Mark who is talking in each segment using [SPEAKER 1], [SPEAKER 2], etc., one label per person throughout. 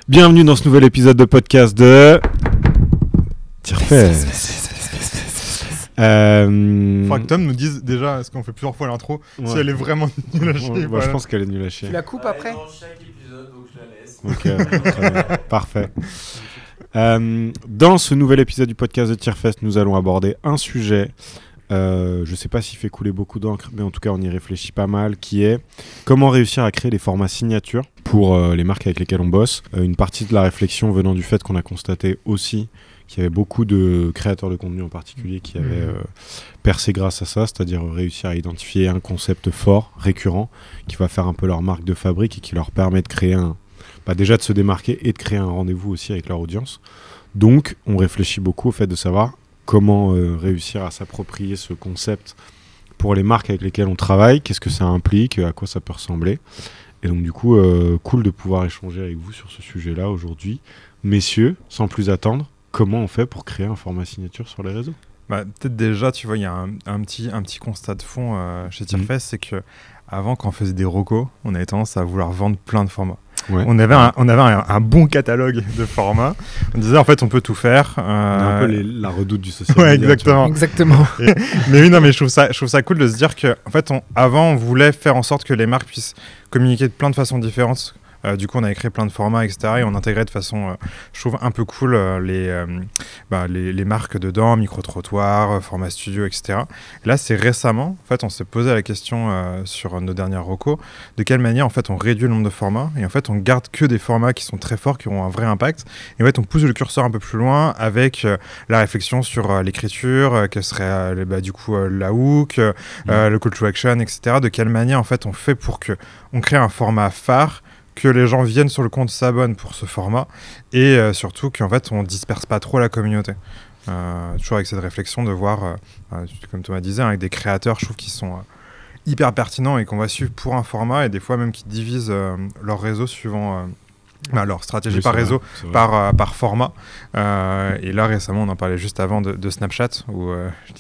[SPEAKER 1] Bienvenue dans ce nouvel épisode de podcast de Tirefest.
[SPEAKER 2] Faudra que Tom nous dise déjà, est-ce qu'on fait plusieurs fois l'intro, si elle est vraiment nulle à chier.
[SPEAKER 1] Ouais, je pense qu'elle est nulle à chier.
[SPEAKER 3] Tu la coupes après
[SPEAKER 4] dans chaque épisode, donc je la laisse.
[SPEAKER 1] Ok, très bien. Parfait. Dans ce nouvel épisode du podcast de Tirefest, nous allons aborder un sujet, je sais pas s'il fait couler beaucoup d'encre, mais en tout cas on y réfléchit pas mal, qui est comment réussir à créer des formats signatures pour les marques avec lesquelles on bosse. Une partie de la réflexion venant du fait qu'on a constaté aussi qu'il y avait beaucoup de créateurs de contenu en particulier qui avaient percé grâce à ça, c'est-à-dire réussir à identifier un concept fort, récurrent, qui va faire un peu leur marque de fabrique et qui leur permet de créer déjà de se démarquer et de créer un rendez-vous aussi avec leur audience. Donc, on réfléchit beaucoup au fait de savoir comment réussir à s'approprier ce concept pour les marques avec lesquelles on travaille, qu'est-ce que ça implique, à quoi ça peut ressembler. Et donc, du coup, cool de pouvoir échanger avec vous sur ce sujet-là aujourd'hui. Messieurs, sans plus attendre, comment on fait pour créer un format signature sur les réseaux ?
[SPEAKER 2] Peut-être déjà, tu vois, il y a un petit constat de fond chez Tirefest, c'est que avant, quand on faisait des recos, on avait tendance à vouloir vendre plein de formats. Ouais. On avait un bon catalogue de formats. On disait en fait on peut tout faire.
[SPEAKER 1] Un peu la redoute du social
[SPEAKER 2] media.
[SPEAKER 1] Ouais,
[SPEAKER 3] exactement.
[SPEAKER 2] Mais oui, non, mais je trouve ça cool de se dire que en fait avant on voulait faire en sorte que les marques puissent communiquer de plein de façons différentes. Du coup, on avait créé plein de formats, etc. Et on intégrait de façon, je trouve, un peu cool les marques dedans, micro-trottoirs, format studio, etc. Et là, c'est récemment, en fait, on s'est posé la question sur nos dernières recos, de quelle manière, en fait, on réduit le nombre de formats. Et en fait, on garde que des formats qui sont très forts, qui ont un vrai impact. Et en fait, on pousse le curseur un peu plus loin avec la réflexion sur l'écriture, que serait du coup la hook, le call to action, etc. De quelle manière, en fait, on fait pour que on crée un format phare, que les gens viennent sur le compte, s'abonnent pour ce format et surtout qu'en fait on disperse pas trop la communauté. Toujours avec cette réflexion de voir, comme Thomas disait, avec des créateurs, je trouve qu'ils sont hyper pertinents et qu'on va suivre pour un format et des fois même qui divisent leur réseau suivant leur stratégie par réseau, par format. Et là récemment on en parlait juste avant de Snapchat où je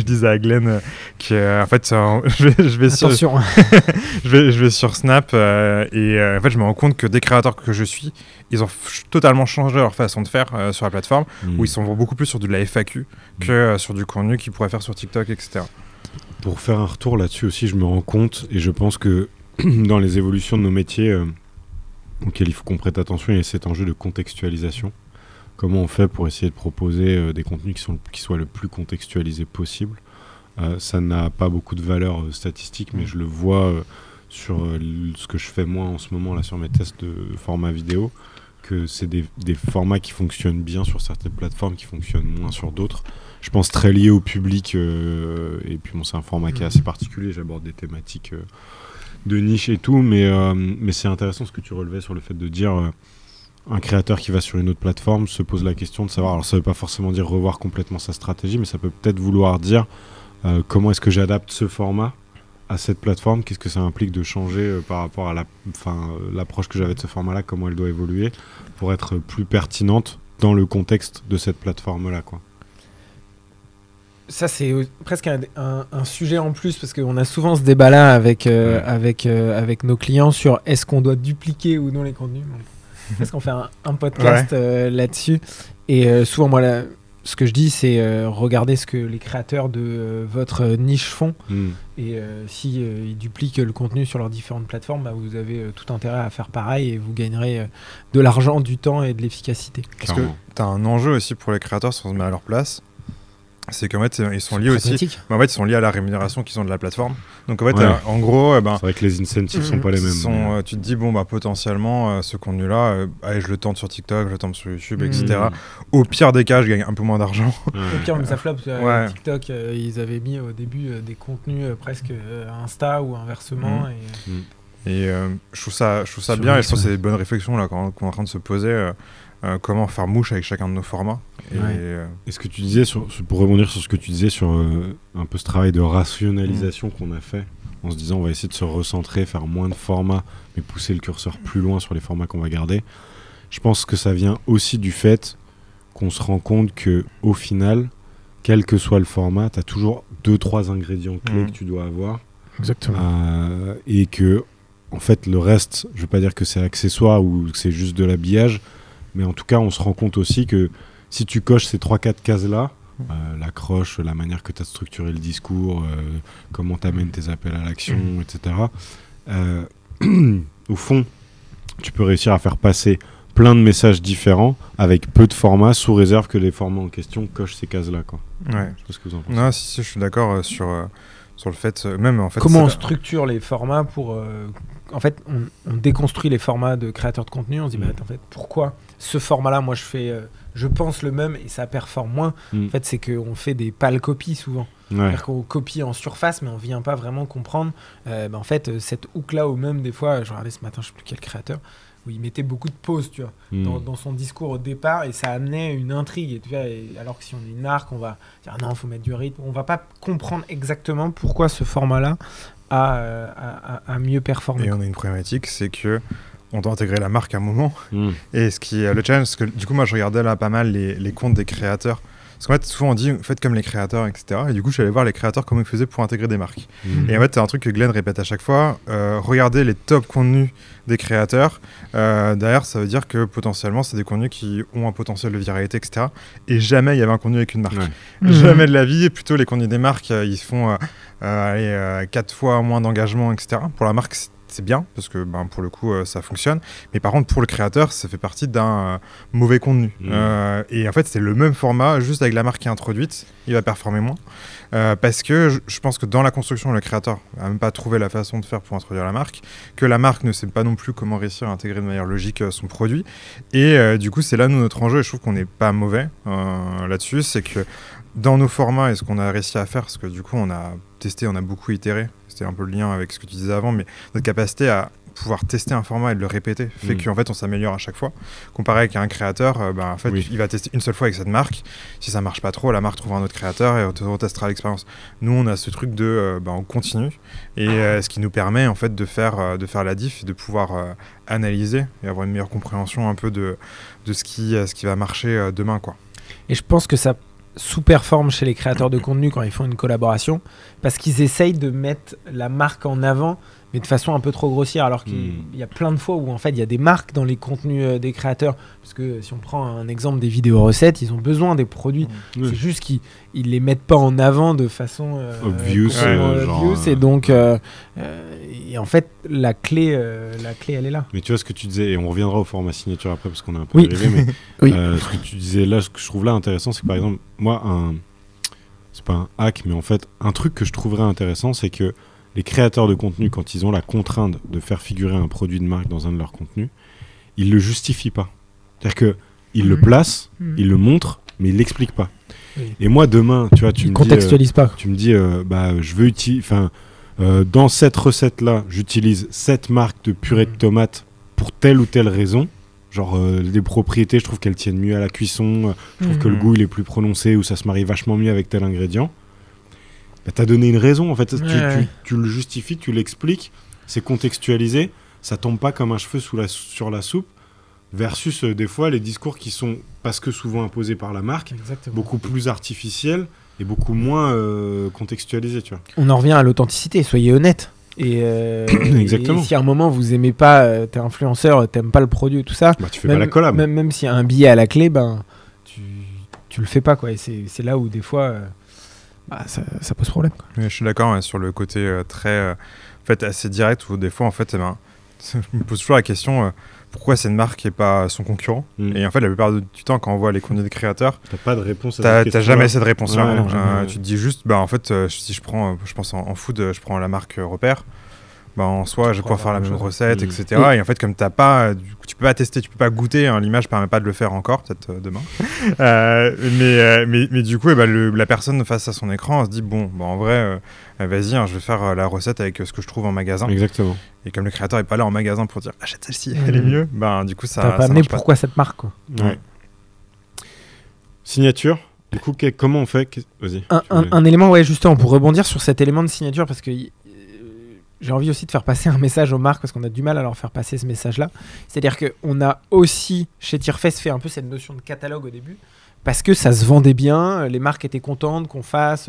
[SPEAKER 2] disais à Glenn que en fait je vais sur Snap et en fait je me rends compte que des créateurs que je suis, ils ont totalement changé leur façon de faire sur la plateforme où ils sont beaucoup plus sur de la FAQ que sur du contenu qu'ils pourraient faire sur TikTok, etc.
[SPEAKER 1] Pour faire un retour là-dessus aussi, je me rends compte et je pense que dans les évolutions de nos métiers auquel il faut qu'on prête attention, il y a cet enjeu de contextualisation. Comment on fait pour essayer de proposer des contenus qui soient le plus contextualisés possible. Ça n'a pas beaucoup de valeur statistique, mais je le vois sur ce que je fais moi en ce moment là sur mes tests de format vidéo, que c'est des formats qui fonctionnent bien sur certaines plateformes, qui fonctionnent moins sur d'autres. Je pense très lié au public, et puis bon, c'est un format qui est assez particulier, j'aborde des thématiques de niche et tout, mais c'est intéressant ce que tu relevais sur le fait de dire un créateur qui va sur une autre plateforme se pose la question de savoir, alors ça veut pas forcément dire revoir complètement sa stratégie, mais ça peut peut-être vouloir dire comment est-ce que j'adapte ce format à cette plateforme, qu'est-ce que ça implique de changer par rapport à l'approche que j'avais de ce format-là, comment elle doit évoluer pour être plus pertinente dans le contexte de cette plateforme-là, quoi.
[SPEAKER 3] Ça, c'est presque un sujet en plus, parce qu'on a souvent ce débat-là avec nos clients sur est-ce qu'on doit dupliquer ou non les contenus. Est-ce qu'on fait un podcast là-dessus. Et souvent, moi, ce que je dis, c'est regardez ce que les créateurs de votre niche font. Et ils dupliquent le contenu sur leurs différentes plateformes, vous avez tout intérêt à faire pareil et vous gagnerez de l'argent, du temps et de l'efficacité.
[SPEAKER 2] Parce que tu as un enjeu aussi pour les créateurs, si on se met à leur place. C'est qu'en fait ils sont liés aussi, en fait ils sont liés à la rémunération qu'ils ont de la plateforme. Donc en fait en gros
[SPEAKER 1] c'est vrai que les incentives sont pas les mêmes.
[SPEAKER 2] Tu te dis potentiellement ce contenu là allez, je le tente sur TikTok, je le tente sur YouTube, etc. Au pire des cas je gagne un peu moins d'argent.
[SPEAKER 3] Au pire même ça flop. TikTok ils avaient mis au début des contenus presque Insta ou inversement
[SPEAKER 2] et je trouve ça bien et je pense que c'est des bonnes réflexions là qu'on est en train de se poser. Comment faire mouche avec chacun de nos formats.
[SPEAKER 1] Et ce que tu disais, pour rebondir sur ce que tu disais sur un peu ce travail de rationalisation qu'on a fait, en se disant on va essayer de se recentrer, faire moins de formats, mais pousser le curseur plus loin sur les formats qu'on va garder, je pense que ça vient aussi du fait qu'on se rend compte qu'au final, quel que soit le format, tu as toujours 2-3 ingrédients clés que tu dois avoir.
[SPEAKER 3] Exactement.
[SPEAKER 1] Et que en fait, le reste, je ne veux pas dire que c'est accessoire ou que c'est juste de l'habillage, mais en tout cas, on se rend compte aussi que si tu coches ces 3-4 cases-là, l'accroche, la manière que tu as structuré le discours, comment tu amènes tes appels à l'action, etc., au fond, tu peux réussir à faire passer plein de messages différents avec peu de formats, sous réserve que les formats en question cochent ces cases-là, quoi.
[SPEAKER 2] Ouais.
[SPEAKER 1] Je sais pas ce que vous en pensez.
[SPEAKER 2] Non, si, je suis d'accord sur le fait, même en fait.
[SPEAKER 3] Comment on structure les formats pour. En fait, on déconstruit les formats de créateurs de contenu. On se dit, bah, en fait, pourquoi ce format-là, moi, je pense le même et ça performe moins. En fait, c'est qu'on fait des pâles copies souvent.
[SPEAKER 1] Ouais.
[SPEAKER 3] C'est-à-dire qu'on copie en surface, mais on vient pas vraiment comprendre. En fait, cette hook-là, ou même des fois, je regardais ce matin, je sais plus quel créateur, où il mettait beaucoup de pauses, tu vois, dans son discours au départ, et ça amenait une intrigue. Et, tu vois, alors que si on est une marque, on va dire non, il faut mettre du rythme. On va pas comprendre exactement pourquoi ce format-là a mieux performé.
[SPEAKER 2] Et on a une problématique, c'est que on doit intégrer la marque à un moment. Et ce qui est le challenge, c'est que du coup, moi, je regardais là pas mal les comptes des créateurs. Parce qu'en fait, souvent on dit faites comme les créateurs, etc. Et du coup, je suis allé voir les créateurs comment ils faisaient pour intégrer des marques. Et en fait, c'est un truc que Glenn répète à chaque fois. Regardez les top contenus des créateurs. Derrière, ça veut dire que potentiellement, c'est des contenus qui ont un potentiel de viralité, etc. Et jamais il y avait un contenu avec une marque. Ouais. Jamais de la vie. Et plutôt, les contenus des marques, ils font 4 fois moins d'engagement, etc. Pour la marque, c'est bien, parce que pour le coup, ça fonctionne. Mais par contre, pour le créateur, ça fait partie d'un mauvais contenu. Et en fait, c'est le même format, juste avec la marque qui est introduite, il va performer moins. Parce que je pense que dans la construction, le créateur n'a même pas trouvé la façon de faire pour introduire la marque, que la marque ne sait pas non plus comment réussir à intégrer de manière logique son produit. Et du coup, c'est là notre enjeu, et je trouve qu'on n'est pas mauvais là-dessus, c'est que dans nos formats, et ce qu'on a réussi à faire, parce que du coup, on a testé, on a beaucoup itéré, c'était un peu le lien avec ce que tu disais avant, mais notre capacité à pouvoir tester un format et de le répéter fait qu'en fait on s'améliore à chaque fois. Comparé avec un créateur, en fait, il va tester une seule fois avec cette marque. Si ça marche pas trop, la marque trouvera un autre créateur et on retestera l'expérience. Nous, on a ce truc de on continue, et ce qui nous permet en fait de faire la diff et de pouvoir analyser et avoir une meilleure compréhension un peu de ce qui va marcher demain, quoi.
[SPEAKER 3] Et je pense que ça sous-performe chez les créateurs de contenu quand ils font une collaboration, parce qu'ils essayent de mettre la marque en avant, mais de façon un peu trop grossière, alors qu'il y a plein de fois où en fait il y a des marques dans les contenus des créateurs, parce que si on prend un exemple des vidéos recettes, ils ont besoin des produits, c'est juste qu'ils les mettent pas en avant de façon
[SPEAKER 1] obvious,
[SPEAKER 3] et donc et en fait la clé elle est là.
[SPEAKER 1] Mais tu vois ce que tu disais, et on reviendra au format signature après parce qu'on est un peu dérivé, mais ce que tu disais là, ce que je trouve là intéressant, c'est que par exemple moi c'est pas un hack, mais en fait un truc que je trouverais intéressant, c'est que les créateurs de contenu, quand ils ont la contrainte de faire figurer un produit de marque dans un de leurs contenus, ils le justifient pas. C'est-à-dire qu'ils le placent, ils le montrent, mais ils l'expliquent pas. Et moi demain, tu vois, tu me dis, je veux utiliser, dans cette recette-là, j'utilise cette marque de purée de tomates pour telle ou telle raison. Genre des propriétés, je trouve qu'elles tiennent mieux à la cuisson, je trouve que le goût il est plus prononcé, ou ça se marie vachement mieux avec tel ingrédient. T'as donné une raison, en fait. Tu le justifies, tu l'expliques, c'est contextualisé, ça tombe pas comme un cheveu sur la soupe, versus des fois les discours qui sont, parce que souvent imposés par la marque, beaucoup plus artificiels et beaucoup moins contextualisés, tu vois.
[SPEAKER 3] On en revient à l'authenticité, soyez honnête.
[SPEAKER 1] Exactement.
[SPEAKER 3] Et si à un moment vous aimez pas, t'es influenceur, t'aimes pas le produit, tout ça,
[SPEAKER 1] tu fais pas la collab.
[SPEAKER 3] Même s'il y a un billet à la clé, tu le fais pas, quoi. Et c'est là où des fois ça pose problème, quoi.
[SPEAKER 2] Oui, je suis d'accord sur le côté très en fait, assez direct, où des fois en fait je me pose toujours la question pourquoi c'est une marque et pas son concurrent. Et en fait la plupart du temps quand on voit les contenus des créateurs,
[SPEAKER 1] t'as pas de réponse à
[SPEAKER 2] t'as jamais cette réponse là.
[SPEAKER 1] Tu
[SPEAKER 2] te dis juste en fait si je pense en food, je prends la marque Repère, en soi je vais pouvoir faire la même recette, etc. Et en fait comme tu peux pas tester, tu peux pas goûter, l'image permet pas de le faire encore, peut-être demain. Mais du coup la personne face à son écran se dit en vrai vas-y, je vais faire la recette avec ce que je trouve en magasin.
[SPEAKER 1] Exactement.
[SPEAKER 2] Et comme le créateur est pas là en magasin pour dire achète celle-ci, elle est mieux, du coup ça
[SPEAKER 3] t'as pas amené pourquoi cette marque, quoi.
[SPEAKER 1] Signature. Du coup comment on fait? Vas-y.
[SPEAKER 3] Un élément, justement pour rebondir sur cet élément de signature, parce que j'ai envie aussi de faire passer un message aux marques, parce qu'on a du mal à leur faire passer ce message-là. C'est-à-dire qu'on a aussi, chez Tierfest, fait un peu cette notion de catalogue au début, parce que ça se vendait bien, les marques étaient contentes qu'on fasse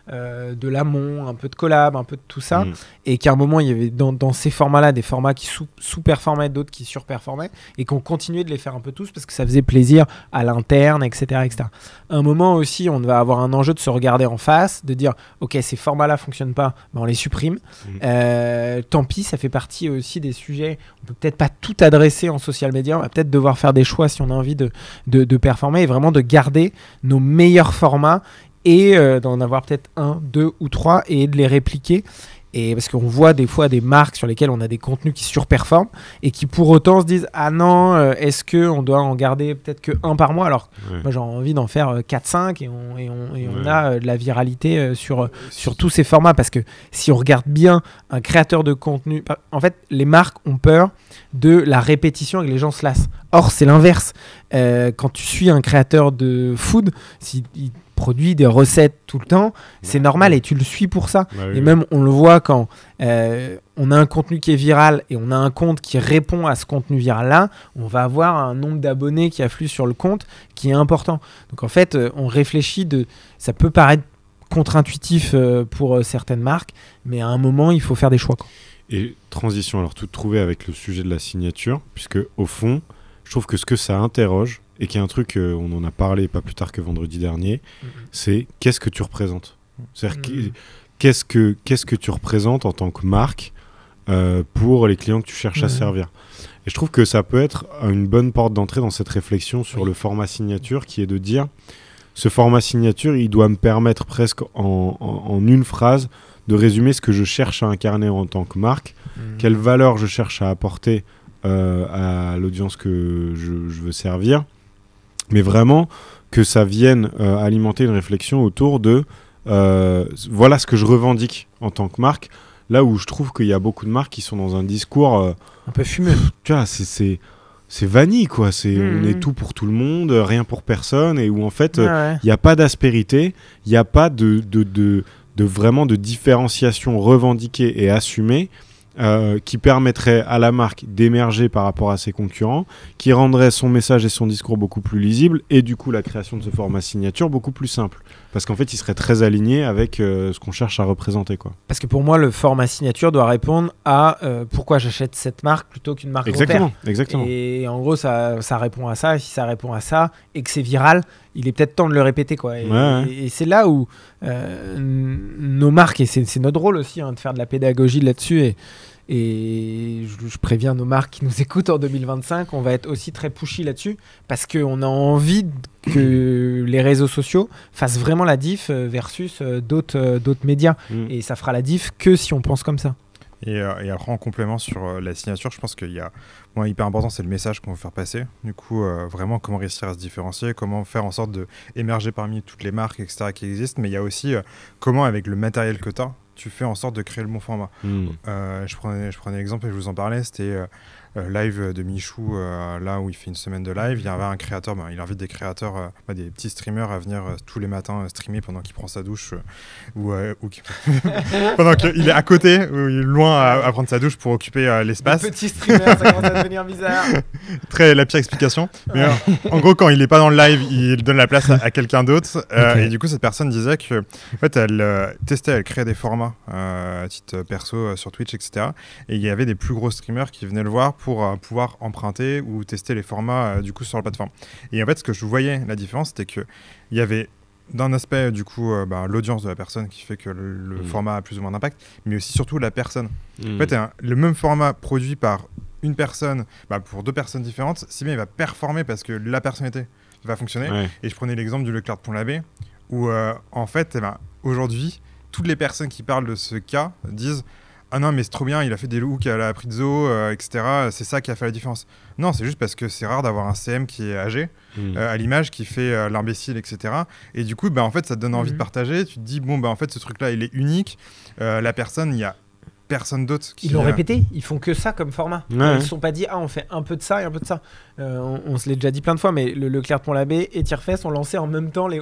[SPEAKER 3] de l'amont, un peu de collab, un peu de tout ça, et qu'à un moment il y avait dans ces formats-là des formats qui sous-performaient, d'autres qui surperformaient, et qu'on continuait de les faire un peu tous parce que ça faisait plaisir à l'interne, etc., etc. À un moment aussi, on va avoir un enjeu de se regarder en face, de dire ok, ces formats-là fonctionnent pas, ben on les supprime. Tant pis, ça fait partie aussi des sujets. On peut peut-être pas tout adresser en social media, on va peut-être devoir faire des choix si on a envie de performer et vraiment de garder nos meilleurs formats et d'en avoir peut-être 1, 2 ou 3 et de les répliquer. Et parce qu'on voit des fois des marques sur lesquelles on a des contenus qui surperforment et qui pour autant se disent ah non, est-ce qu'on doit en garder peut-être que 1 par mois, alors moi j'ai envie d'en faire 4-5 et on a de la viralité sur tous ces formats, parce que si on regarde bien un créateur de contenu, en fait les marques ont peur de la répétition et que les gens se lassent. Or c'est l'inverse. Quand tu suis un créateur de food, s'il produit des recettes tout le temps, c'est normal et tu le suis pour ça. Et même on le voit quand on a un contenu qui est viral et on a un compte qui répond à ce contenu viral là, on va avoir un nombre d'abonnés qui afflue sur le compte qui est important. Donc en fait on réfléchit, ça peut paraître contre-intuitif pour certaines marques, mais à un moment il faut faire des choix, quoi.
[SPEAKER 1] Et transition alors toute trouvée avec le sujet de la signature, puisque au fond je trouve que ce que ça interroge, et qui est un truc, on en a parlé pas plus tard que vendredi dernier, c'est qu'est-ce que tu représentes. C'est-à-dire qu'est-ce que tu représentes en tant que marque pour les clients que tu cherches à servir. Et je trouve que ça peut être une bonne porte d'entrée dans cette réflexion sur le format signature, qui est de dire, ce format signature, il doit me permettre presque en une phrase de résumer ce que je cherche à incarner en tant que marque, quelle valeur je cherche à apporter à l'audience que je veux servir, mais vraiment que ça vienne alimenter une réflexion autour de voilà ce que je revendique en tant que marque, là où je trouve qu'il y a beaucoup de marques qui sont dans un discours
[SPEAKER 3] un peu fumeux.
[SPEAKER 1] Tu vois, c'est vanille, quoi. On est tout pour tout le monde, rien pour personne, et où en fait il n'y a pas d'aspérité, il n'y a pas de vraiment de différenciation revendiquée et assumée, qui permettrait à la marque d'émerger par rapport à ses concurrents, qui rendrait son message et son discours beaucoup plus lisibles, et du coup la création de ce format signature beaucoup plus simple. Parce qu'en fait, il serait très aligné avec ce qu'on cherche à représenter, quoi.
[SPEAKER 3] Parce que pour moi, le format signature doit répondre à pourquoi j'achète cette marque plutôt qu'une marque repère.
[SPEAKER 1] Exactement.
[SPEAKER 3] Et en gros, ça répond à ça. Et si ça répond à ça et que c'est viral, il est peut-être temps de le répéter, quoi. Et c'est là où nos marques, et c'est notre rôle aussi de faire de la pédagogie là-dessus, et je préviens nos marques qui nous écoutent en 2025, on va être aussi très pushy là-dessus, parce qu'on a envie que les réseaux sociaux fassent vraiment la diff versus d'autres médias. Et ça fera la diff que si on pense comme ça.
[SPEAKER 2] Et après, en complément sur la signature, je pense qu'il y a hyper important, c'est le message qu'on veut faire passer. Du coup, vraiment, comment réussir à se différencier, comment faire en sorte d'émerger parmi toutes les marques, etc., qui existent. Mais il y a aussi comment, avec le matériel que tu as, tu fais en sorte de créer le bon format. Je prenais l'exemple et je vous en parlais, c'était live de Michou, là où il fait une semaine de live. Il y avait un créateur, il invite des créateurs, des petits streamers à venir tous les matins streamer pendant qu'il prend sa douche ou pendant qu'il est à côté ou il est loin à prendre sa douche pour occuper l'espace.
[SPEAKER 3] Les petits streamers, ça commence à devenir bizarre.
[SPEAKER 2] La pire explication. Mais en gros, quand il n'est pas dans le live, il donne la place à quelqu'un d'autre. Et du coup, cette personne disait que, en fait, elle testait, elle créait des formats à titre perso sur Twitch, etc. Et il y avait des plus gros streamers qui venaient le voir pour pouvoir emprunter ou tester les formats du coup sur la plateforme. Et en fait, ce que je voyais, la différence, c'était qu'il y avait d'un aspect du coup l'audience de la personne qui fait que le format a plus ou moins d'impact, mais aussi surtout la personne. En fait, le même format produit par une personne, pour deux personnes différentes, si bien il va performer parce que la personnalité va fonctionner. Et je prenais l'exemple du Leclerc de Pont-l'Abbé où en fait, aujourd'hui, toutes les personnes qui parlent de ce cas disent ah non mais c'est trop bien, il a fait des looks à la Prizzo, etc. C'est ça qui a fait la différence. Non, c'est juste parce que c'est rare d'avoir un CM qui est âgé à l'image, qui fait l'imbécile, etc. Et du coup, en fait, ça te donne envie de partager. Tu te dis bon, en fait, ce truc-là, il est unique. La personne, il y a personne d'autre qui...
[SPEAKER 3] Ils l'ont répété, ils font que ça comme format.
[SPEAKER 1] Ouais.
[SPEAKER 3] Ils se sont pas dit on fait un peu de ça et un peu de ça. On se l'est déjà dit plein de fois, mais le Leclerc de Pont-l'Abbé et Tierfest ont lancé en même temps les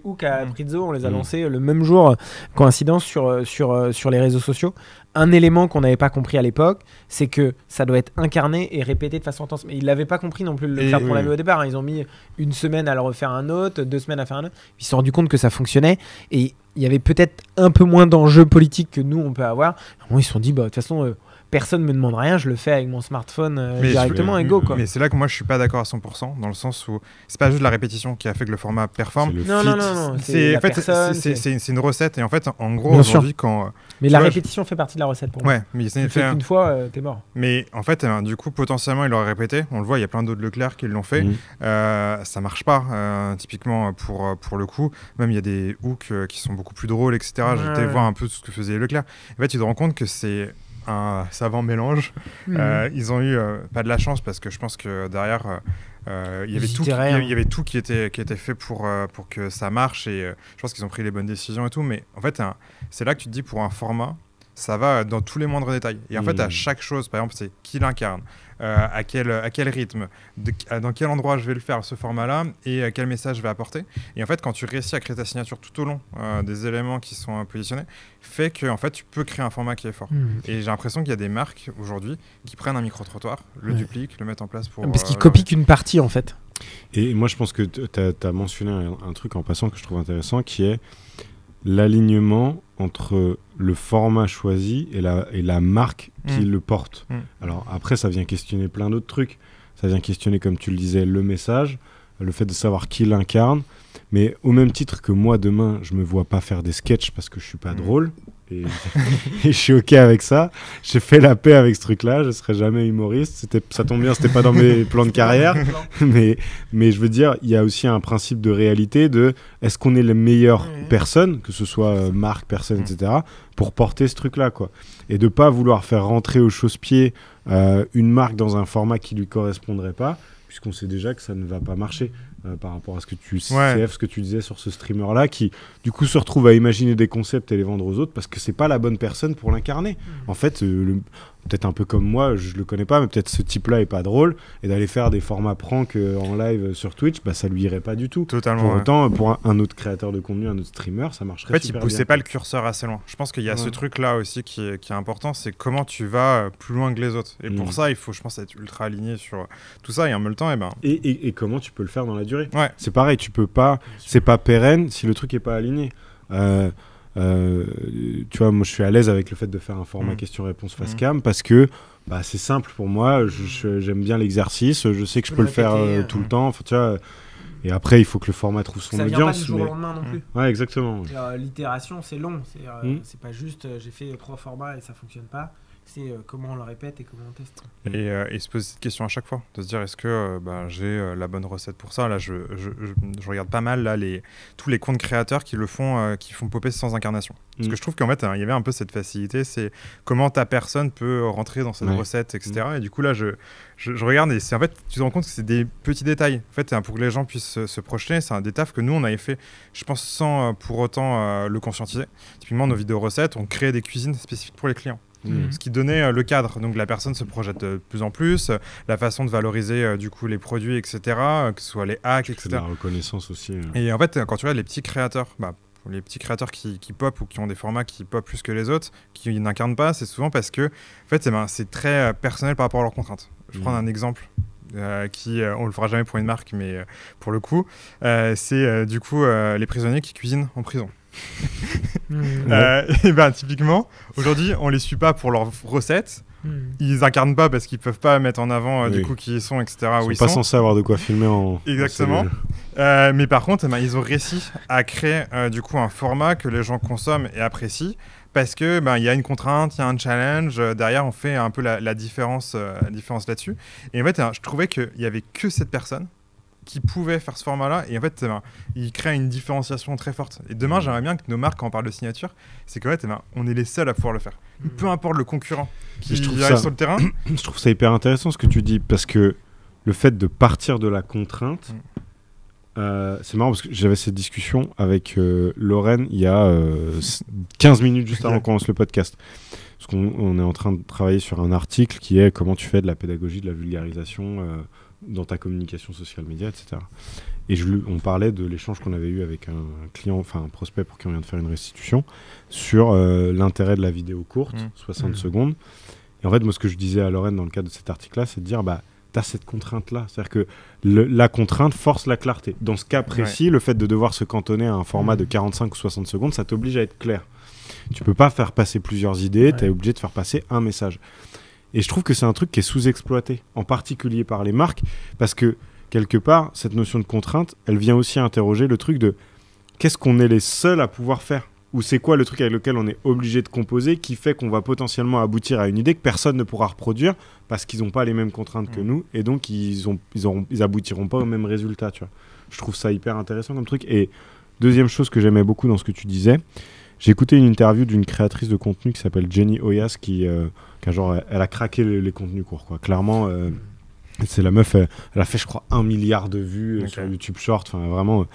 [SPEAKER 3] hooks à Prizzo, on les a lancés le même jour, coïncidence sur les réseaux sociaux. Un élément qu'on n'avait pas compris à l'époque, c'est que ça doit être incarné et répété de façon intense. Mais ils l'avaient pas compris non plus le Leclerc de Pont-l'Abbé au départ. Ils ont mis 1 semaine à le refaire un autre, 2 semaines à faire un autre. Ils se sont rendus compte que ça fonctionnait et il y avait peut-être un peu moins d'enjeux politiques que nous on peut avoir. Ils se sont dit de toute façon personne me demande rien, je le fais avec mon smartphone directement et go quoi.
[SPEAKER 2] Mais c'est là que moi je suis pas d'accord à 100%, dans le sens où c'est pas juste la répétition qui a fait que le format performe.
[SPEAKER 3] Non,
[SPEAKER 2] c'est une recette et en fait en gros aujourd'hui quand
[SPEAKER 3] mais la répétition fait partie de la recette pour moi.
[SPEAKER 2] Ouais, mais c'est
[SPEAKER 3] fait une fois t'es mort.
[SPEAKER 2] Mais en fait du coup potentiellement il l'auraient répété, on le voit, il y a plein d'autres Leclerc qui l'ont fait. Ça marche pas typiquement pour le coup, même il y a des hooks qui sont beaucoup plus drôles etc. J'étais voir un peu ce que faisait Leclerc. En fait tu te rends compte que c'est un savant mélange. Ils ont eu pas de la chance parce que je pense que derrière il y avait tout qui était fait pour que ça marche et je pense qu'ils ont pris les bonnes décisions et tout, mais en fait c'est là que tu te dis pour un format ça va dans tous les moindres détails et en fait à chaque chose, par exemple c'est qui l'incarne, à quel rythme, dans quel endroit je vais le faire ce format là et quel message je vais apporter, et en fait quand tu réussis à créer ta signature tout au long des éléments qui sont positionnés, fait que en fait tu peux créer un format qui est fort. Et j'ai l'impression qu'il y a des marques aujourd'hui qui prennent un micro-trottoir, le dupliquent, le mettent en place pour
[SPEAKER 3] parce qu'ils copient qu'une partie en fait.
[SPEAKER 1] Et moi je pense que tu as mentionné un truc en passant que je trouve intéressant, qui est l'alignement entre le format choisi et la marque qui le porte. Alors après, ça vient questionner plein d'autres trucs. Ça vient questionner, comme tu le disais, le message, le fait de savoir qui l'incarne. Mais au même titre que moi, demain, je me vois pas faire des sketchs parce que je suis pas drôle. Et je suis OK avec ça. J'ai fait la paix avec ce truc-là. Je serai jamais humoriste. Ça tombe bien, c'était pas dans mes plans de carrière. mais je veux dire, il y a aussi un principe de réalité de est-ce qu'on est les meilleures personnes, que ce soit marque, personne, etc., pour porter ce truc-là, quoi. Et de pas vouloir faire rentrer au chausse-pied une marque dans un format qui lui correspondrait pas, puisqu'on sait déjà que ça ne va pas marcher. Par rapport à ce que ce que tu disais sur ce streamer-là, qui du coup se retrouve à imaginer des concepts et les vendre aux autres parce que c'est pas la bonne personne pour l'incarner. En fait, peut-être un peu comme moi, je le connais pas, mais peut-être ce type-là est pas drôle, et d'aller faire des formats prank en live sur Twitch, ça lui irait pas du tout.
[SPEAKER 2] Totalement.
[SPEAKER 1] Pour autant, pour un autre créateur de contenu, un autre streamer, ça marcherait super bien.
[SPEAKER 2] En fait, il poussait pas le curseur assez loin. Je pense qu'il y a ce truc-là aussi qui est important, c'est comment tu vas plus loin que les autres. Et pour ça, il faut, je pense, être ultra aligné sur tout ça, et en même temps,
[SPEAKER 1] et comment tu peux le faire dans la durée.
[SPEAKER 2] Ouais.
[SPEAKER 1] C'est pareil, tu peux pas, c'est pas pérenne si le truc est pas aligné. Tu vois, moi je suis à l'aise avec le fait de faire un format question-réponse face cam parce que c'est simple pour moi, j'aime bien l'exercice, je sais que je peux le faire tout le temps, tu vois, et après il faut que le format trouve son audience.
[SPEAKER 3] Ça vient pas du jour au lendemain non plus.
[SPEAKER 1] Ouais, exactement.
[SPEAKER 3] L'itération c'est long, c'est pas juste j'ai fait 3 formats et ça fonctionne pas. C'est comment on le répète et comment on teste.
[SPEAKER 2] Et se poser cette question à chaque fois, de se dire est-ce que j'ai la bonne recette pour ça. Là, je regarde pas mal là, tous les comptes créateurs qui font popper sans incarnation. Parce que je trouve qu'en fait, il y avait un peu cette facilité, c'est comment ta personne peut rentrer dans cette recette, etc. Et du coup, là, je regarde et en fait, tu te rends compte que c'est des petits détails. En fait, pour que les gens puissent se projeter, c'est un des tafs que nous, on avait fait, je pense, sans pour autant le conscientiser. Typiquement, nos vidéos recettes, on créait des cuisines spécifiques pour les clients. Ce qui donnait le cadre, donc la personne se projette de plus en plus, la façon de valoriser du coup les produits, etc., que ce soit les hacks, etc.
[SPEAKER 1] C'est de la reconnaissance aussi.
[SPEAKER 2] Et en fait, quand tu vois les petits créateurs, les petits créateurs qui pop ou qui ont des formats qui pop plus que les autres, qui n'incarnent pas, c'est souvent parce que en fait, c'est très personnel par rapport à leurs contraintes. Je prends un exemple. On le fera jamais pour une marque, mais pour le coup, c'est du coup les prisonniers qui cuisinent en prison. Et typiquement, aujourd'hui, on les suit pas pour leurs recettes. Ils incarnent pas parce qu'ils peuvent pas mettre en avant du coup qui ils sont, etc.
[SPEAKER 1] Ils sont pas censés avoir de quoi filmer
[SPEAKER 2] Exactement. Mais par contre, ils ont réussi à créer du coup un format que les gens consomment et apprécient. Parce que il y a une contrainte, il y a un challenge, derrière on fait un peu la différence là-dessus. Et en fait, je trouvais qu'il y avait que cette personne qui pouvait faire ce format-là, et en fait, il crée une différenciation très forte. Et demain, j'aimerais bien que nos marques, quand on parle de signature, c'est qu'en fait, on est les seuls à pouvoir le faire. Peu importe le concurrent qui arrive sur le terrain.
[SPEAKER 1] Je trouve ça hyper intéressant ce que tu dis, parce que le fait de partir de la contrainte, c'est marrant parce que j'avais cette discussion avec Lorraine il y a 15 minutes juste avant qu'on commence le podcast. Parce qu'on est en train de travailler sur un article qui est comment tu fais de la pédagogie, de la vulgarisation dans ta communication social média, etc. Et on parlait de l'échange qu'on avait eu avec un client, enfin un prospect pour qui on vient de faire une restitution, sur l'intérêt de la vidéo courte, 60 secondes. Et en fait, moi, ce que je disais à Lorraine dans le cadre de cet article-là, c'est de dire, t'as cette contrainte-là. C'est-à-dire que la contrainte force la clarté. Dans ce cas précis, le fait de devoir se cantonner à un format de 45 ou 60 secondes, ça t'oblige à être clair. Tu peux pas faire passer plusieurs idées, tu es obligé de faire passer un message. Et je trouve que c'est un truc qui est sous-exploité, en particulier par les marques, parce que, quelque part, cette notion de contrainte, elle vient aussi interroger le truc de qu'est-ce qu'on est les seuls à pouvoir faire ? Ou c'est quoi le truc avec lequel on est obligé de composer qui fait qu'on va potentiellement aboutir à une idée que personne ne pourra reproduire parce qu'ils n'ont pas les mêmes contraintes que nous et donc ils aboutiront pas au même résultat, tu vois. Je trouve ça hyper intéressant comme truc. Et deuxième chose que j'aimais beaucoup dans ce que tu disais, j'ai écouté une interview d'une créatrice de contenu qui s'appelle Jenny Oyas qui genre, elle a craqué les contenus courts, quoi. Clairement, c'est la meuf, elle a fait je crois 1 milliard de vues sur YouTube Short, enfin vraiment...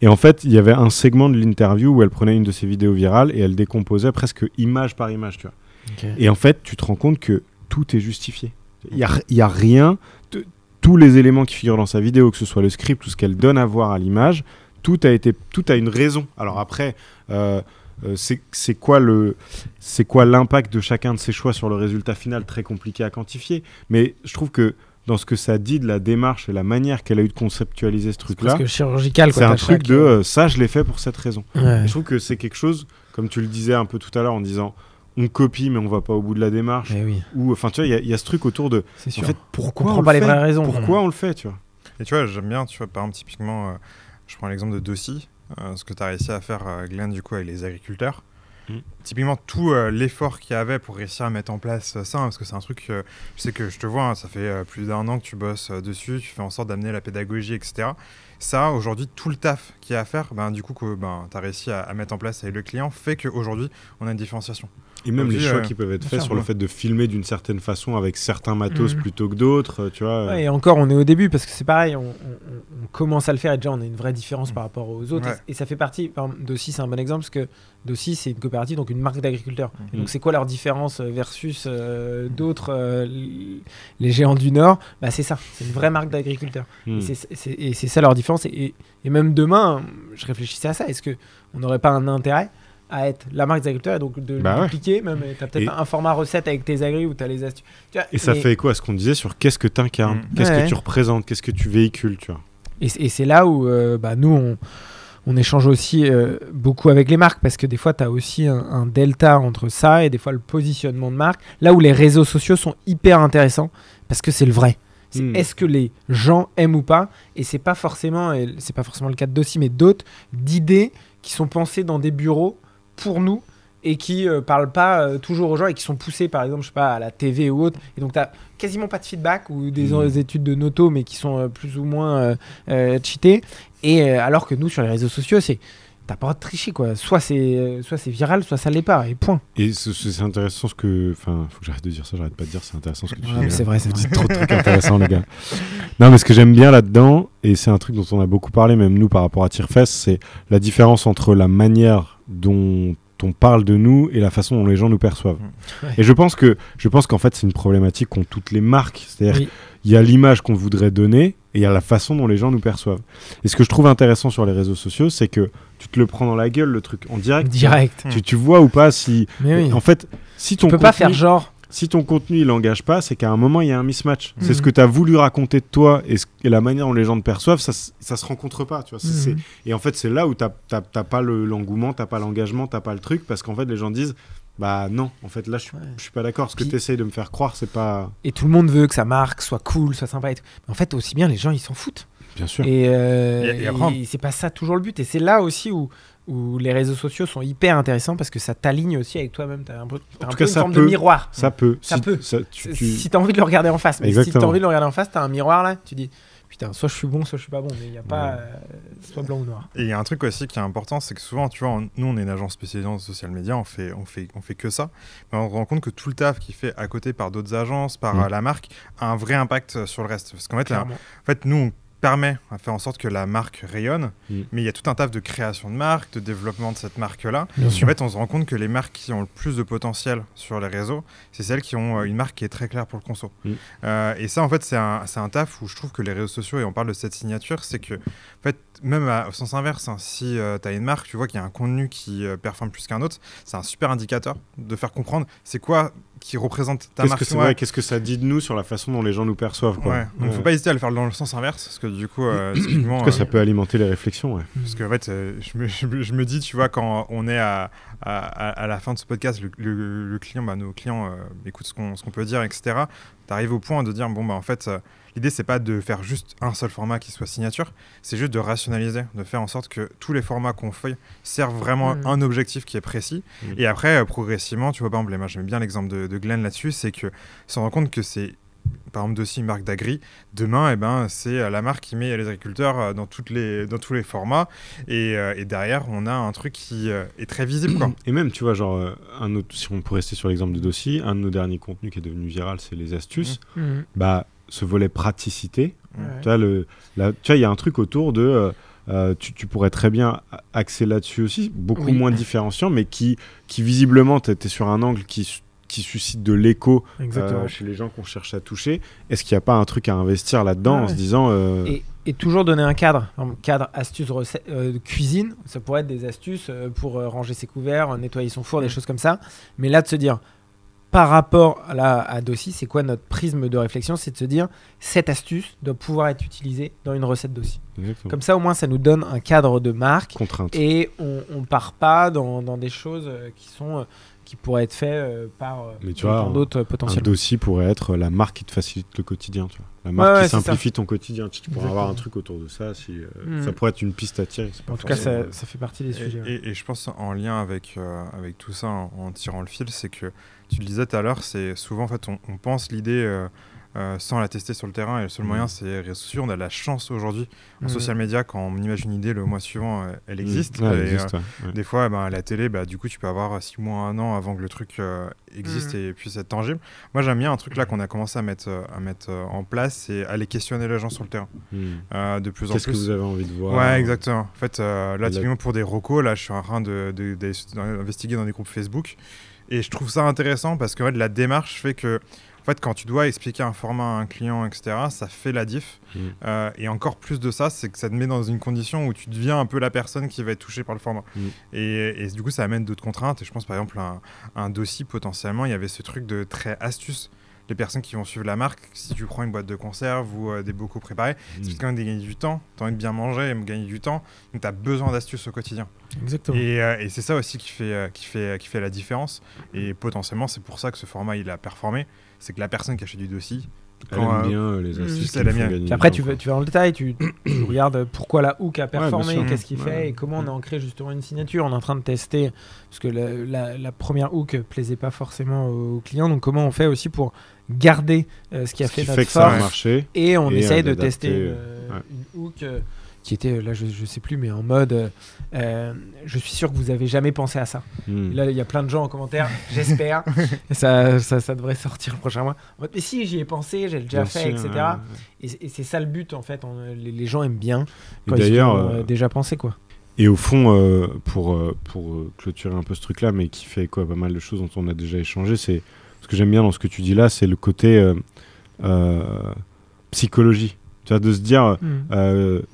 [SPEAKER 1] Et en fait, il y avait un segment de l'interview où elle prenait une de ses vidéos virales et elle décomposait presque image par image, tu vois. Et en fait, tu te rends compte que tout est justifié. Il y a rien, tous les éléments qui figurent dans sa vidéo, que ce soit le script, tout ce qu'elle donne à voir à l'image, tout a une raison. Alors après, c'est quoi l'impact de chacun de ses choix sur le résultat final, très compliqué à quantifier. Mais je trouve que dans ce que ça dit de la démarche et la manière qu'elle a eu de conceptualiser ce truc-là,
[SPEAKER 3] c'est chirurgical,
[SPEAKER 1] c'est un truc ça je l'ai fait pour cette raison. Je trouve que c'est quelque chose, comme tu le disais un peu tout à l'heure en disant on copie mais on va pas au bout de la démarche, ou enfin tu vois il y a ce truc autour de en fait pourquoi on
[SPEAKER 3] pas les vraies raisons,
[SPEAKER 1] pourquoi on le fait, tu vois.
[SPEAKER 2] Et tu vois, j'aime bien, tu vois, par exemple typiquement je prends l'exemple de Dossi, ce que tu as réussi à faire Glenn du coup avec les agriculteurs. Typiquement tout l'effort qu'il y avait pour réussir à mettre en place ça, parce que c'est un truc je sais que je te vois, ça fait plus d'1 an que tu bosses dessus, tu fais en sorte d'amener la pédagogie, etc. Ça, aujourd'hui, tout le taf qu'il y a à faire, du coup que tu as réussi à mettre en place avec le client fait qu'aujourd'hui on a une différenciation.
[SPEAKER 1] Et même les choix qui peuvent être faits sur le fait de filmer d'une certaine façon avec certains matos plutôt que d'autres, tu vois.
[SPEAKER 3] Ouais, et encore, on est au début parce que c'est pareil, on commence à le faire et déjà on a une vraie différence par rapport aux autres. Et ça fait partie, par exemple, Dossi, c'est un bon exemple parce que Dossi, c'est une coopérative, donc une marque d'agriculteurs. Et donc, c'est quoi leur différence versus d'autres, les géants du Nord ? C'est ça, c'est une vraie marque d'agriculteurs. Et c'est ça leur différence. Et même demain, je réfléchissais à ça, est-ce qu'on n'aurait pas un intérêt à être la marque des agriculteurs et donc de le dupliquer, même tu as peut-être un format recette avec tes agris où tu as les astuces. Tu vois,
[SPEAKER 1] ça fait écho à ce qu'on disait sur qu'est-ce que tu incarnes, qu'est-ce que tu représentes, qu'est-ce que tu véhicules, tu vois.
[SPEAKER 3] Et c'est là où nous on échange aussi beaucoup avec les marques parce que des fois tu as aussi un delta entre ça et des fois le positionnement de marque, là où les réseaux sociaux sont hyper intéressants parce que c'est le vrai. Est-ce que les gens aiment ou pas, et c'est pas forcément le cas de Dossi, mais d'autres d'idées qui sont pensées dans des bureaux pour nous et qui parlent pas toujours aux gens et qui sont poussés par exemple je sais pas à la TV ou autre, et donc t'as quasiment pas de feedback ou des études de noto mais qui sont plus ou moins cheatées, et alors que nous sur les réseaux sociaux t'as pas de tricher, quoi. Soit c'est viral, soit ça l'est pas, et point.
[SPEAKER 1] Et c'est intéressant faut que j'arrête de dire ça, j'arrête pas de dire c'est intéressant ce que tu dis.
[SPEAKER 3] C'est vrai,
[SPEAKER 1] vous dites trop de trucs intéressants, les gars. Non, mais ce que j'aime bien là-dedans, et c'est un truc dont on a beaucoup parlé, même nous par rapport à Tirefest, c'est la différence entre la manière dont on parle de nous et la façon dont les gens nous perçoivent. Et je pense qu'en fait c'est une problématique qu'ont toutes les marques, c'est-à-dire il y a l'image qu'on voudrait donner et il y a la façon dont les gens nous perçoivent. Et ce que je trouve intéressant sur les réseaux sociaux, c'est que tu te le prends dans la gueule, le truc, en direct. Tu vois ou pas si... En fait, si ton
[SPEAKER 3] tu peux pas faire genre...
[SPEAKER 1] Si ton contenu il engage pas, c'est qu'à un moment il y a un mismatch. C'est ce que tu as voulu raconter de toi et la manière dont les gens te perçoivent, ça se rencontre pas, tu vois. Et en fait c'est là où t'as pas l'engouement, t'as pas l'engagement, t'as pas le truc, parce qu'en fait les gens disent non, en fait là je suis pas d'accord. Ce que tu essayes de me faire croire, c'est pas... Et
[SPEAKER 3] tout le monde veut que sa marque soit cool, soit sympa et tout. Mais en fait aussi bien les gens ils s'en foutent.
[SPEAKER 1] Bien sûr.
[SPEAKER 3] Et c'est pas ça toujours le but. Et c'est là aussi où les réseaux sociaux sont hyper intéressants parce que ça t'aligne aussi avec toi-même. T'as un peu une forme de miroir.
[SPEAKER 1] Ça peut.
[SPEAKER 3] Si t'as envie de le regarder en face. Mais si t'as envie de le regarder en face, t'as un miroir là, tu dis putain, soit je suis bon, soit je suis pas bon. Mais il n'y a pas soit blanc ou noir.
[SPEAKER 2] Et il y a un truc aussi qui est important, c'est que souvent, tu vois, nous on est une agence spécialisée en social media, on fait que ça. Mais on se rend compte que tout le taf qui est fait à côté par d'autres agences, par la marque, a un vrai impact sur le reste. Parce qu'en fait, nous, permet à faire en sorte que la marque rayonne, mais il y a tout un taf de création de marque, de développement de cette marque-là. En fait, on se rend compte que les marques qui ont le plus de potentiel sur les réseaux, c'est celles qui ont une marque qui est très claire pour le conso. Et ça, en fait, c'est un taf où je trouve que les réseaux sociaux, et on parle de cette signature, c'est que, en fait, même au sens inverse, si tu as une marque, tu vois qu'il y a un contenu qui performe plus qu'un autre, c'est un super indicateur de faire comprendre c'est quoi qui représente ta marque.
[SPEAKER 1] Qu'est-ce que ça dit de nous sur la façon dont les gens nous perçoivent, quoi.
[SPEAKER 2] Ouais. Donc faut pas hésiter à le faire dans le sens inverse, parce que du coup, typiquement,
[SPEAKER 1] parce que ça peut alimenter les réflexions. Ouais.
[SPEAKER 2] Parce que en fait, je me dis, tu vois, quand on est à la fin de ce podcast, le client, nos clients écoutent ce qu'on peut dire, etc. T'arrives au point de dire, bon, bah en fait, l'idée, c'est pas de faire juste un seul format qui soit signature, c'est juste de rationaliser, de faire en sorte que tous les formats qu'on fait servent vraiment un objectif qui est précis. Et après, progressivement, tu vois, par exemple, moi, j'aime bien l'exemple de Glenn là-dessus, c'est que se rend compte que c'est, par exemple, aussi une marque d'agri. Demain, c'est la marque qui met les agriculteurs dans tous les formats. Et derrière, on a un truc qui est très visible, quoi.
[SPEAKER 1] Et même, tu vois, genre, si on peut rester sur l'exemple de Dossi, un de nos derniers contenus qui est devenu viral, c'est les astuces. Bah, ce volet praticité, tu vois, il y a un truc autour de... tu pourrais très bien axer là-dessus aussi, beaucoup moins différenciant, mais qui visiblement, tu étais sur un angle qui suscite de l'écho chez les gens qu'on cherche à toucher. Est-ce qu'il n'y a pas un truc à investir là-dedans en se disant...
[SPEAKER 3] Et toujours donner un cadre. Cadre, astuces, recettes, cuisine. Ça pourrait être des astuces pour ranger ses couverts, nettoyer son four, des choses comme ça. Mais là, de se dire, par rapport à Dossi, c'est quoi notre prisme de réflexion? C'est de se dire, cette astuce doit pouvoir être utilisée dans une recette Dossi. Comme ça, au moins, ça nous donne un cadre de marque.
[SPEAKER 1] Contrainte.
[SPEAKER 3] Et on ne part pas dans des choses qui pourraient être faites par d'autres potentiellement.
[SPEAKER 1] Un Dossi pourrait être la marque qui te facilite le quotidien, tu vois. La marque qui simplifie ton quotidien. Tu pourrais avoir un truc autour de ça. Ça pourrait être une piste à tirer.
[SPEAKER 3] En tout cas, ça fait partie des sujets.
[SPEAKER 2] Et je pense en lien avec tout ça, en tirant le fil, c'est que tu le disais tout à l'heure, c'est souvent en fait on pense l'idée sans la tester sur le terrain, et le seul moyen c'est les réseaux sociaux. On a la chance aujourd'hui en social media, quand on imagine une idée, le mois suivant elle existe. Des fois à la télé, du coup tu peux avoir 6 mois, 1 an avant que le truc existe et puisse être tangible. Moi j'aime bien un truc là qu'on a commencé à mettre en place, c'est aller questionner les gens sur le terrain de plus en plus.
[SPEAKER 1] Qu'est-ce que vous avez envie de voir?
[SPEAKER 2] Ouais, exactement. En fait là typiquement pour des recos, là je suis en train d'investiguer dans des groupes Facebook, et je trouve ça intéressant parce que la démarche fait que en fait, quand tu dois expliquer un format à un client, etc., ça fait la diff. Et encore plus de ça, c'est que ça te met dans une condition où tu deviens un peu la personne qui va être touchée par le format. Et du coup, ça amène d'autres contraintes. Et je pense, par exemple, un Dossi, potentiellement, il y avait ce truc de très astuce. Les personnes qui vont suivre la marque, si tu prends une boîte de conserve ou des bocaux préparés, c'est quand même de gagner du temps. Tu as envie de bien manger et de gagner du temps. Donc, tu as besoin d'astuces au quotidien.
[SPEAKER 3] Exactement.
[SPEAKER 2] Et c'est ça aussi qui fait la différence. Et potentiellement, c'est pour ça que ce format, il a performé. C'est que la personne qui achète du Dossi,
[SPEAKER 1] elle aime bien les astuces,
[SPEAKER 2] elle aime bien.
[SPEAKER 3] Puis après, tu vas dans le détail, tu regardes pourquoi la hook a performé, qu'est-ce qu'il fait et comment on a ancré justement une signature. On est en train de tester, parce que la première hook plaisait pas forcément aux clients, donc comment on fait aussi pour garder ce qui a fait notre force, et on essaye de tester une hook qui était, là je sais plus, mais en mode je suis sûr que vous avez jamais pensé à ça. Là il y a plein de gens en commentaire, j'espère, et ça devrait sortir le prochain mois. En mode, mais si, j'y ai pensé, j'ai déjà fait, etc. Et c'est ça le but en fait, les gens aiment bien quand ils ont déjà pensé, quoi.
[SPEAKER 1] Et au fond, pour clôturer un peu ce truc-là, mais qui fait pas mal de choses dont on a déjà échangé, c'est ce que j'aime bien dans ce que tu dis là, c'est le côté psychologie. Tu vois, de se dire,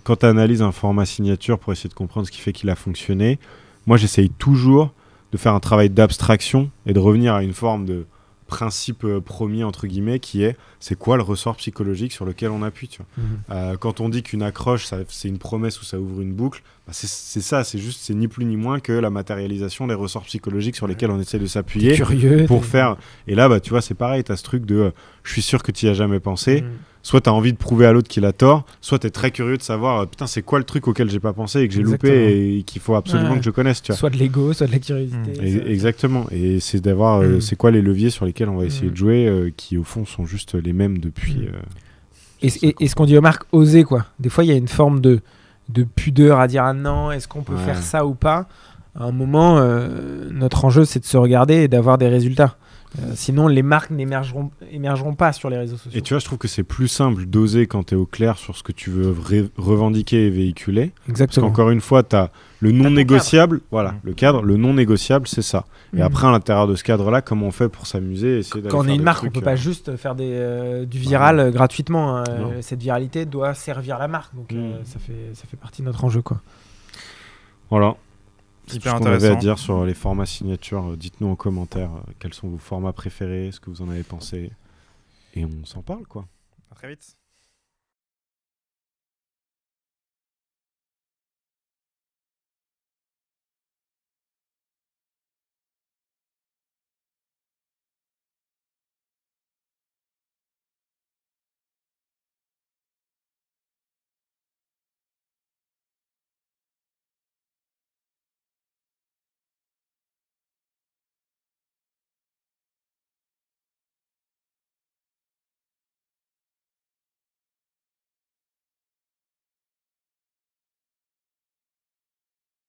[SPEAKER 1] quand tu analyses un format signature pour essayer de comprendre ce qui fait qu'il a fonctionné, moi j'essaye toujours de faire un travail d'abstraction et de revenir à une forme de principe premier, entre guillemets, qui est, c'est quoi le ressort psychologique sur lequel on appuie, tu vois. Quand on dit qu'une accroche, c'est une promesse ou ça ouvre une boucle, c'est ça, c'est ni plus ni moins que la matérialisation des ressorts psychologiques sur lesquels on essaie de s'appuyer pour faire. Et là, tu vois, c'est pareil, tu as ce truc de je suis sûr que tu n'y as jamais pensé. Soit tu as envie de prouver à l'autre qu'il a tort, soit tu es très curieux de savoir putain, c'est quoi le truc auquel j'ai pas pensé et que j'ai loupé et qu'il faut absolument que je connaisse, tu vois.
[SPEAKER 3] Soit de l'ego, soit de la curiosité.
[SPEAKER 1] Exactement. Et c'est d'avoir c'est quoi les leviers sur lesquels on va essayer de jouer, qui au fond sont juste les mêmes depuis.
[SPEAKER 3] Et ce qu'on dit aux marques, oser, quoi. Des fois, il y a une forme de pudeur à dire ah non, est-ce qu'on peut faire ça ou pas. À un moment, notre enjeu, c'est de se regarder et d'avoir des résultats. Sinon, les marques émergeront pas sur les réseaux sociaux.
[SPEAKER 1] Et tu vois, je trouve que c'est plus simple d'oser quand tu es au clair sur ce que tu veux revendiquer et véhiculer. Parce
[SPEAKER 3] Exactement.
[SPEAKER 1] qu'encore une fois, tu as le non
[SPEAKER 3] ton
[SPEAKER 1] négociable. Voilà, le cadre, le non négociable, c'est ça. Et
[SPEAKER 3] Mhm.
[SPEAKER 1] après, à l'intérieur de ce cadre-là, comment on fait pour s'amuser, essayer d'aller
[SPEAKER 3] Quand on
[SPEAKER 1] faire
[SPEAKER 3] est une
[SPEAKER 1] des
[SPEAKER 3] marque, on
[SPEAKER 1] trucs,
[SPEAKER 3] peut pas juste faire du viral gratuitement. Hein.
[SPEAKER 1] Non.
[SPEAKER 3] Cette viralité doit servir la marque. Donc ça fait partie de notre enjeu, quoi.
[SPEAKER 1] Voilà. C'est
[SPEAKER 2] Hyper
[SPEAKER 1] tout ce qu'on avait à
[SPEAKER 2] intéressant.
[SPEAKER 1] dire sur les formats signatures. Dites-nous en commentaire quels sont vos formats préférés, ce que vous en avez pensé. Et on s'en parle, quoi.
[SPEAKER 2] À très vite.